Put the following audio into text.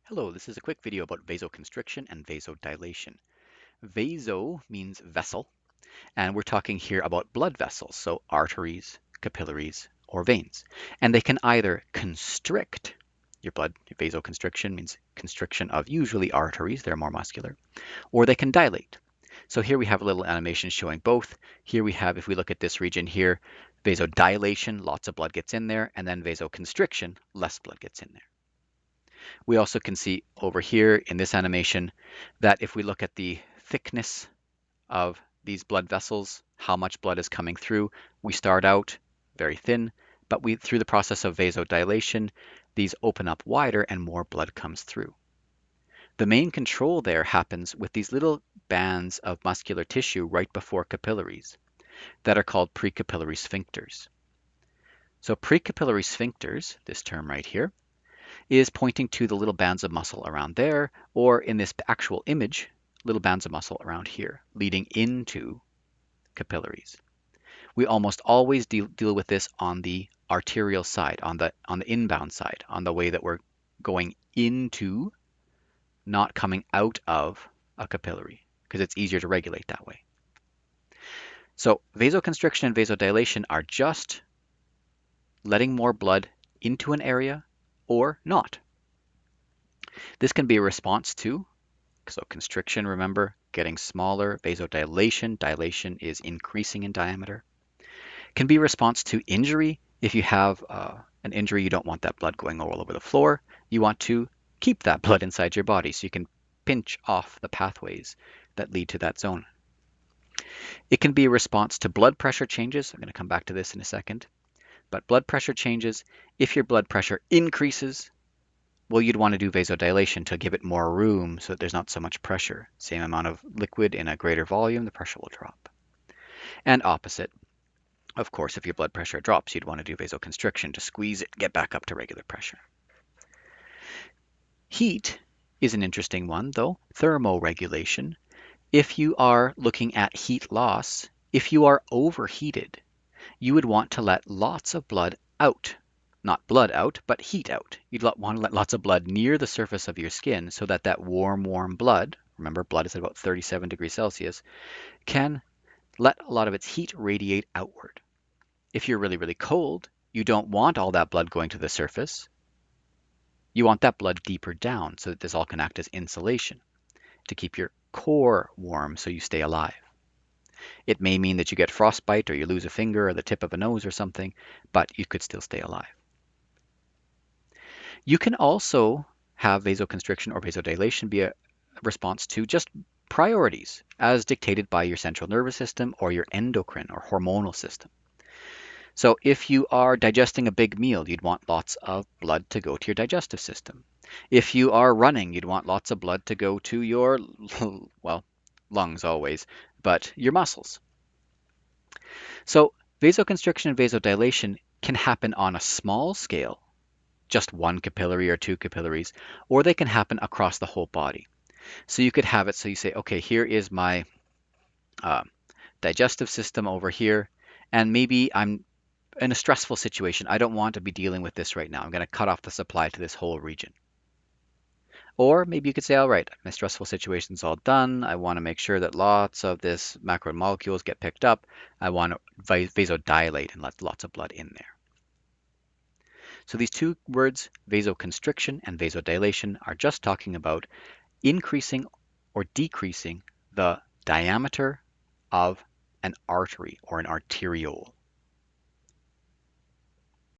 Hello, this is a quick video about vasoconstriction and vasodilation. Vaso means vessel, and we're talking here about blood vessels, so arteries, capillaries, or veins. And they can either constrict your blood. Vasoconstriction means constriction of usually arteries, they're more muscular, or they can dilate. So here we have a little animation showing both. Here we have, if we look at this region here, vasodilation, lots of blood gets in there, and then vasoconstriction, less blood gets in there. We also can see over here in this animation that if we look at the thickness of these blood vessels, how much blood is coming through, we start out very thin, but through the process of vasodilation, these open up wider and more blood comes through. The main control there happens with these little bands of muscular tissue right before capillaries that are called pre-capillary sphincters. So pre-capillary sphincters, this term right here, is pointing to the little bands of muscle around there, or in this actual image, little bands of muscle around here, leading into capillaries. We almost always deal with this on the arterial side, on the inbound side, on the way that we're going into, not coming out of a capillary, because it's easier to regulate that way. So vasoconstriction and vasodilation are just letting more blood into an area or not. This can be a response to, so constriction, remember, getting smaller. Vasodilation, dilation is increasing in diameter. Can be a response to injury. If you have an injury, you don't want that blood going all over the floor. You want to keep that blood inside your body so you can pinch off the pathways that lead to that zone. It can be a response to blood pressure changes. I'm going to come back to this in a second. But blood pressure changes, if your blood pressure increases, well, you'd want to do vasodilation to give it more room so that there's not so much pressure. Same amount of liquid in a greater volume, the pressure will drop. And opposite, of course, if your blood pressure drops, you'd want to do vasoconstriction to squeeze it, get back up to regular pressure. Heat is an interesting one, though. Thermoregulation. If you are looking at heat loss, if you are overheated, you would want to let lots of blood out. Not blood out, but heat out. You'd want to let lots of blood near the surface of your skin so that that warm blood, remember blood is at about 37 degrees Celsius, can let a lot of its heat radiate outward. If you're really cold, you don't want all that blood going to the surface. You want that blood deeper down so that this all can act as insulation to keep your core warm so you stay alive. It may mean that you get frostbite or you lose a finger or the tip of a nose or something, but you could still stay alive. You can also have vasoconstriction or vasodilation be a response to just priorities as dictated by your central nervous system or your endocrine or hormonal system. So if you are digesting a big meal, you'd want lots of blood to go to your digestive system. If you are running, you'd want lots of blood to go to your, well, lungs always, but your muscles. So vasoconstriction and vasodilation can happen on a small scale, just one capillary or two capillaries, or they can happen across the whole body. So you could have it so you say, okay, here is my digestive system over here, and maybe I'm in a stressful situation. I don't want to be dealing with this right now. I'm going to cut off the supply to this whole region. Or maybe you could say, all right, my stressful situation's all done. I want to make sure that lots of this macromolecules get picked up. I want to vasodilate and let lots of blood in there. So these two words, vasoconstriction and vasodilation, are just talking about increasing or decreasing the diameter of an artery or an arteriole.